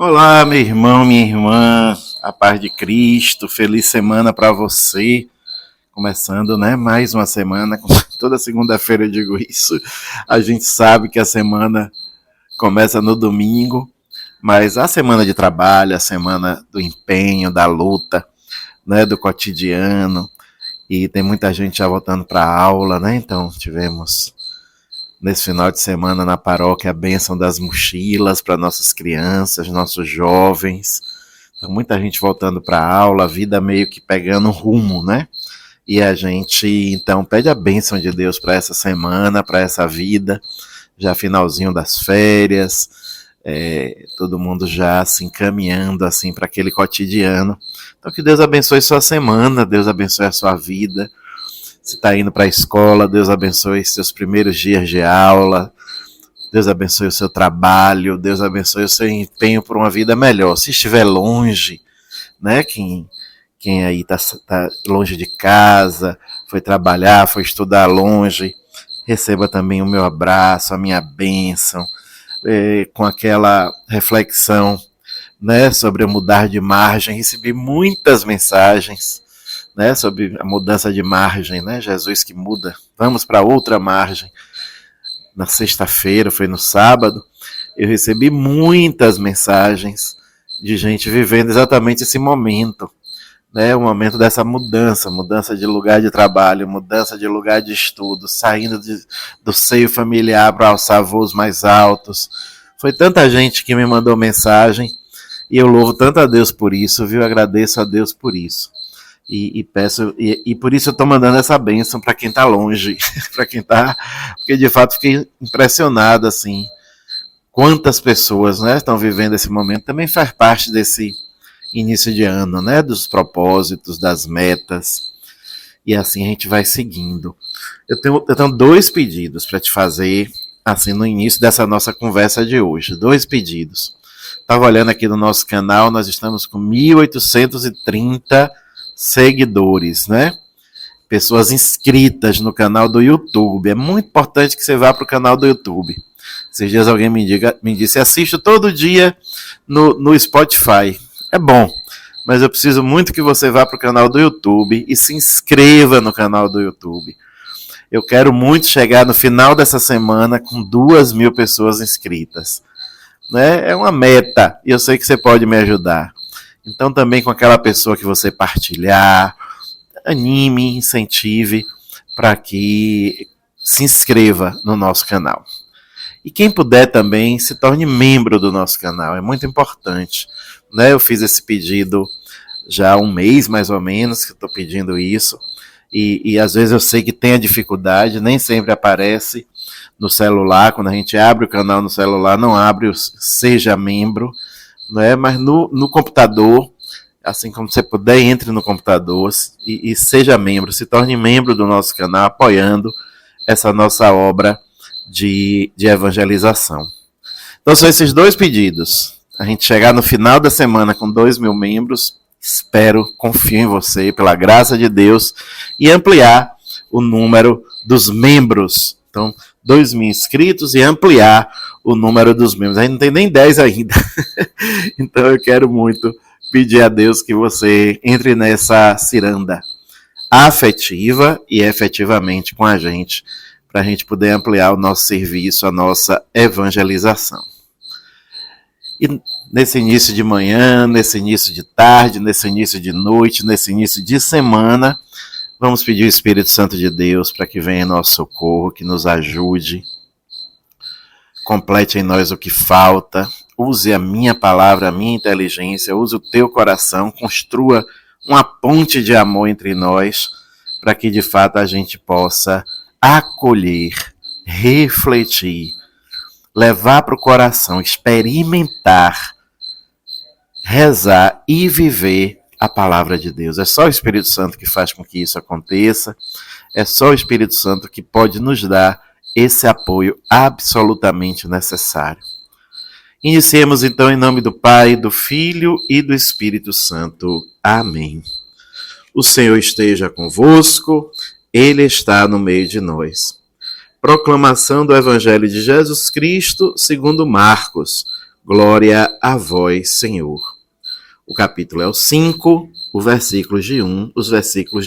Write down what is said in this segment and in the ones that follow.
Olá, meu irmão, minha irmã, a paz de Cristo, feliz semana para você. Começando, né, mais uma semana, toda segunda-feira eu digo isso. A gente sabe que a semana começa no domingo, mas a semana de trabalho, a semana do empenho, da luta, né, do cotidiano, e tem muita gente já voltando para a aula, né? Então tivemos nesse final de semana na paróquia a bênção das mochilas para nossas crianças, nossos jovens. Então, muita gente voltando para a aula, a vida meio que pegando rumo, né? E a gente, então, pede a bênção de Deus para essa semana, para essa vida, já finalzinho das férias, todo mundo já se encaminhando assim para aquele cotidiano. Então, que Deus abençoe sua semana, Deus abençoe a sua vida. Se está indo para a escola, Deus abençoe seus primeiros dias de aula, Deus abençoe o seu trabalho, Deus abençoe o seu empenho por uma vida melhor. Se estiver longe, né, quem aí tá longe de casa, foi trabalhar, foi estudar longe, receba também o meu abraço, a minha bênção, com aquela reflexão, né, sobre mudar de margem. Recebi muitas mensagens, né, sobre a mudança de margem, né, Jesus que muda, vamos para outra margem. Na sexta-feira, foi no sábado, eu recebi muitas mensagens de gente vivendo exatamente esse momento, né, o momento dessa mudança de lugar de trabalho, mudança de lugar de estudo, saindo do seio familiar para alçar voos mais altos. Foi tanta gente que me mandou mensagem e eu louvo tanto a Deus por isso, viu? Agradeço a Deus por isso. E peço, e por isso eu estou mandando essa bênção para quem está longe, para quem está, porque de fato fiquei impressionado assim, quantas pessoas, né, estão vivendo esse momento. Também faz parte desse início de ano, né, dos propósitos, das metas, e assim a gente vai seguindo. Eu tenho dois pedidos para te fazer, assim, no início dessa nossa conversa de hoje, dois pedidos. Estava olhando aqui no nosso canal, nós estamos com 1.830 seguidores, né? Pessoas inscritas no canal do YouTube. É muito importante que você vá para o canal do YouTube. Esses dias alguém me disse, assisto todo dia no Spotify. É bom, mas eu preciso muito que você vá para o canal do YouTube e se inscreva no canal do YouTube. Eu quero muito chegar no final dessa semana com 2.000 pessoas inscritas, né? É uma meta e eu sei que você pode me ajudar. Então também com aquela pessoa que você partilhar, anime, incentive para que se inscreva no nosso canal. E quem puder também se torne membro do nosso canal, é muito importante, né? Eu fiz esse pedido já há um mês mais ou menos que eu estou pedindo isso, e às vezes eu sei que tem a dificuldade, nem sempre aparece no celular, quando a gente abre o canal no celular, não abre o seja membro, né? Mas no computador, assim como você puder, entre no computador e seja membro, se torne membro do nosso canal, apoiando essa nossa obra de evangelização. Então são esses dois pedidos. A gente chegar no final da semana com 2.000 membros, espero, confio em você, pela graça de Deus, e ampliar o número dos membros. Então, 2.000 inscritos e ampliar o número dos membros. A gente não tem nem 10 ainda. Então eu quero muito pedir a Deus que você entre nessa ciranda afetiva e efetivamente com a gente, para a gente poder ampliar o nosso serviço, a nossa evangelização. E nesse início de manhã, nesse início de tarde, nesse início de noite, nesse início de semana, vamos pedir o Espírito Santo de Deus para que venha em nosso socorro, que nos ajude, complete em nós o que falta, use a minha palavra, a minha inteligência, use o teu coração, construa uma ponte de amor entre nós, para que de fato a gente possa acolher, refletir, levar para o coração, experimentar, rezar e viver a palavra de Deus. É só o Espírito Santo que faz com que isso aconteça, é só o Espírito Santo que pode nos dar esse apoio absolutamente necessário. Iniciemos então em nome do Pai, do Filho e do Espírito Santo. Amém. O Senhor esteja convosco, Ele está no meio de nós. Proclamação do Evangelho de Jesus Cristo segundo Marcos. Glória a vós, Senhor. O capítulo é o 5, os versículos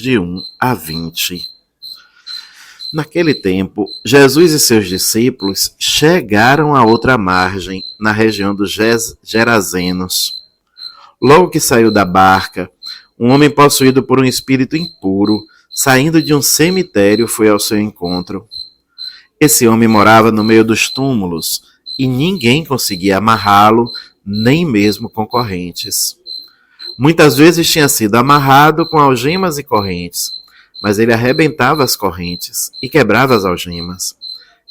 de 1 a 20. Naquele tempo, Jesus e seus discípulos chegaram à outra margem, na região dos Gerazenos. Logo que saiu da barca, um homem possuído por um espírito impuro, saindo de um cemitério, foi ao seu encontro. Esse homem morava no meio dos túmulos, e ninguém conseguia amarrá-lo, nem mesmo com correntes. Muitas vezes tinha sido amarrado com algemas e correntes, mas ele arrebentava as correntes e quebrava as algemas,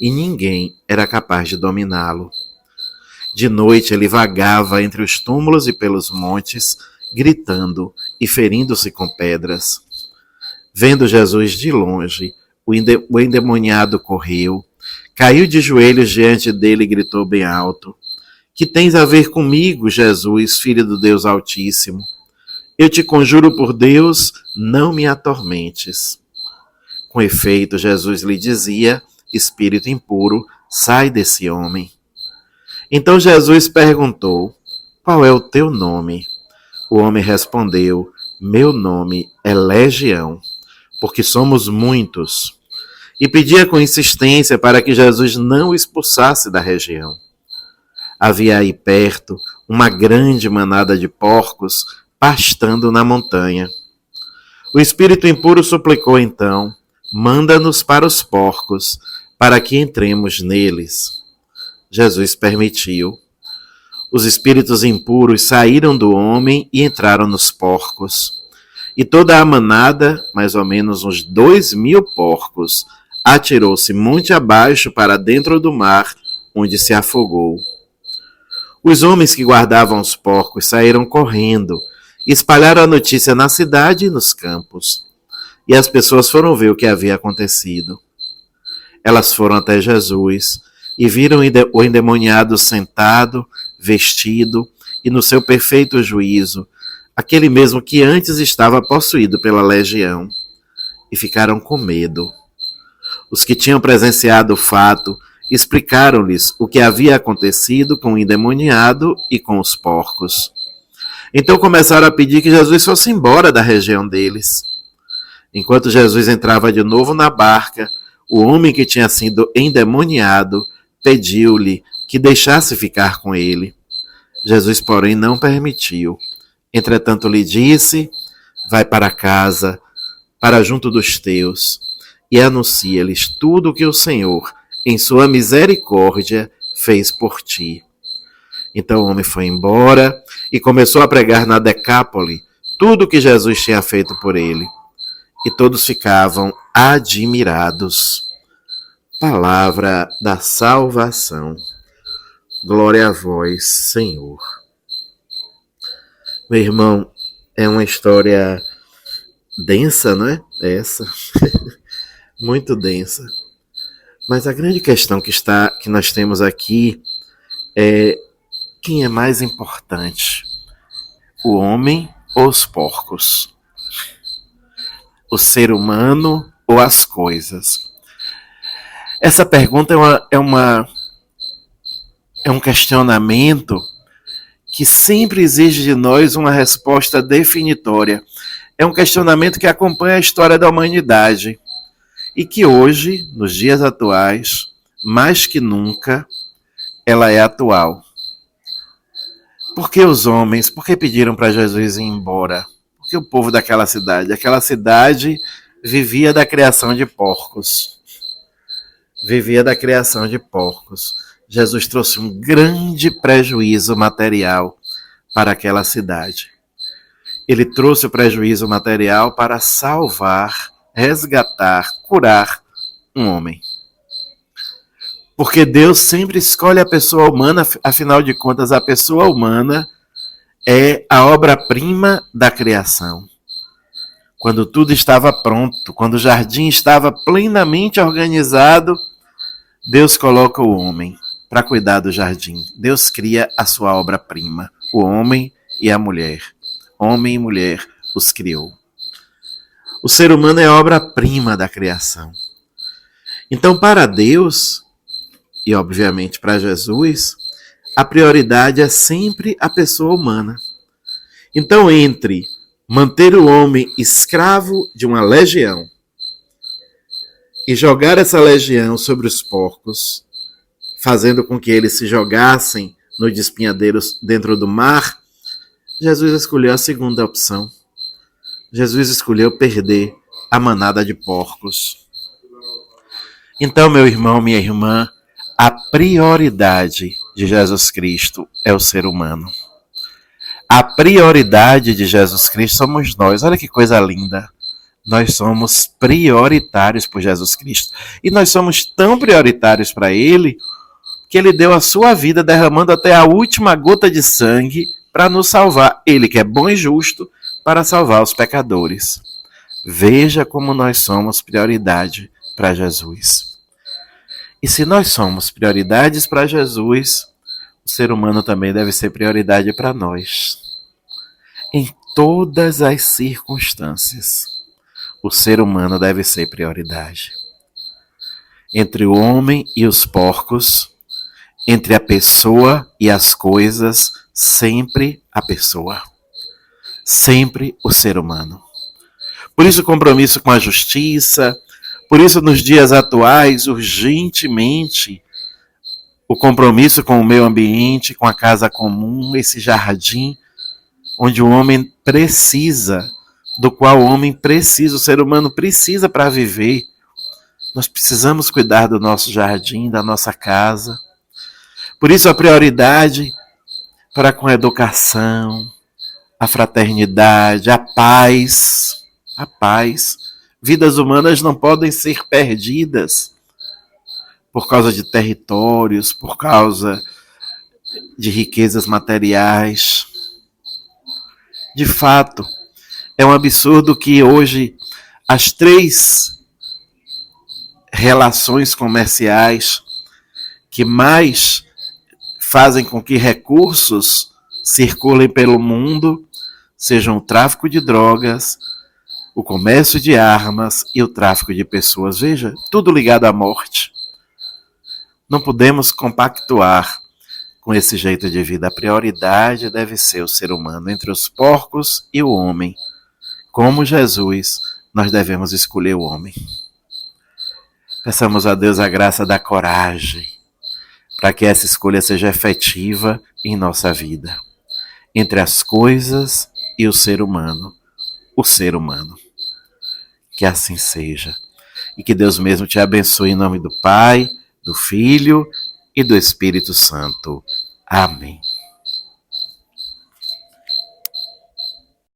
e ninguém era capaz de dominá-lo. De noite ele vagava entre os túmulos e pelos montes, gritando e ferindo-se com pedras. Vendo Jesus de longe, o endemoniado correu, caiu de joelhos diante dele e gritou bem alto: Que tens a ver comigo, Jesus, Filho do Deus Altíssimo? Eu te conjuro por Deus, não me atormentes. Com efeito, Jesus lhe dizia: Espírito impuro, sai desse homem. Então Jesus perguntou: Qual é o teu nome? O homem respondeu: Meu nome é Legião, porque somos muitos. E pedia com insistência para que Jesus não o expulsasse da região. Havia aí perto uma grande manada de porcos pastando na montanha. O espírito impuro suplicou então: Manda-nos para os porcos, para que entremos neles. Jesus permitiu. Os espíritos impuros saíram do homem e entraram nos porcos. E toda a manada, mais ou menos uns 2.000 porcos, atirou-se monte abaixo para dentro do mar, onde se afogou. Os homens que guardavam os porcos saíram correndo e espalharam a notícia na cidade e nos campos. E as pessoas foram ver o que havia acontecido. Elas foram até Jesus e viram o endemoniado sentado, vestido e no seu perfeito juízo, aquele mesmo que antes estava possuído pela legião, e ficaram com medo. Os que tinham presenciado o fato explicaram-lhes o que havia acontecido com o endemoniado e com os porcos. Então começaram a pedir que Jesus fosse embora da região deles. Enquanto Jesus entrava de novo na barca, o homem que tinha sido endemoniado pediu-lhe que deixasse ficar com ele. Jesus, porém, não permitiu. Entretanto, lhe disse: Vai para casa, para junto dos teus, e anuncia-lhes tudo o que o Senhor, em sua misericórdia, fez por ti. Então o homem foi embora e começou a pregar na Decápole tudo o que Jesus tinha feito por ele. E todos ficavam admirados. Palavra da salvação. Glória a vós, Senhor. Meu irmão, é uma história densa, não é? Essa. Muito densa. Mas a grande questão que nós temos aqui é: quem é mais importante? O homem ou os porcos? O ser humano ou as coisas? Essa pergunta é um questionamento que sempre exige de nós uma resposta definitória. É um questionamento que acompanha a história da humanidade e que hoje, nos dias atuais, mais que nunca, ela é atual. Por que os homens? Por que pediram para Jesus ir embora? Porque o povo daquela cidade vivia da criação de porcos. Jesus trouxe um grande prejuízo material para aquela cidade. Ele trouxe o prejuízo material para salvar, resgatar, curar um homem. Porque Deus sempre escolhe a pessoa humana, afinal de contas, a pessoa humana é a obra-prima da criação. Quando tudo estava pronto, quando o jardim estava plenamente organizado, Deus coloca o homem para cuidar do jardim. Deus cria a sua obra-prima, o homem e a mulher. Homem e mulher os criou. O ser humano é a obra-prima da criação. Então, para Deus, e obviamente para Jesus, a prioridade é sempre a pessoa humana. Então, entre manter o homem escravo de uma legião e jogar essa legião sobre os porcos, fazendo com que eles se jogassem no despenhadeiro dentro do mar, Jesus escolheu a segunda opção. Jesus escolheu perder a manada de porcos. Então, meu irmão, minha irmã, a prioridade de Jesus Cristo é o ser humano. A prioridade de Jesus Cristo somos nós. Olha que coisa linda. Nós somos prioritários por Jesus Cristo. E nós somos tão prioritários para Ele que Ele deu a sua vida derramando até a última gota de sangue para nos salvar. Ele que é bom e justo para salvar os pecadores. Veja como nós somos prioridade para Jesus. E se nós somos prioridades para Jesus, o ser humano também deve ser prioridade para nós. Em todas as circunstâncias, o ser humano deve ser prioridade. Entre o homem e os porcos, entre a pessoa e as coisas, sempre a pessoa. Sempre o ser humano. Por isso o compromisso com a justiça, por isso nos dias atuais, urgentemente, o compromisso com o meio ambiente, com a casa comum, esse jardim, onde o homem precisa, do qual o homem precisa, o ser humano precisa para viver. Nós precisamos cuidar do nosso jardim, da nossa casa. Por isso a prioridade para com a educação, a fraternidade, a paz. A paz. Vidas humanas não podem ser perdidas por causa de territórios, por causa de riquezas materiais. De fato, é um absurdo que hoje as 3 relações comerciais que mais fazem com que recursos circulem pelo mundo sejam o tráfico de drogas, o comércio de armas e o tráfico de pessoas. Veja, tudo ligado à morte. Não podemos compactuar com esse jeito de vida. A prioridade deve ser o ser humano. Entre os porcos e o homem, como Jesus, nós devemos escolher o homem. Peçamos a Deus a graça da coragem, para que essa escolha seja efetiva em nossa vida. Entre as coisas e o ser humano. O ser humano. Que assim seja. E que Deus mesmo te abençoe em nome do Pai, do Filho e do Espírito Santo. Amém.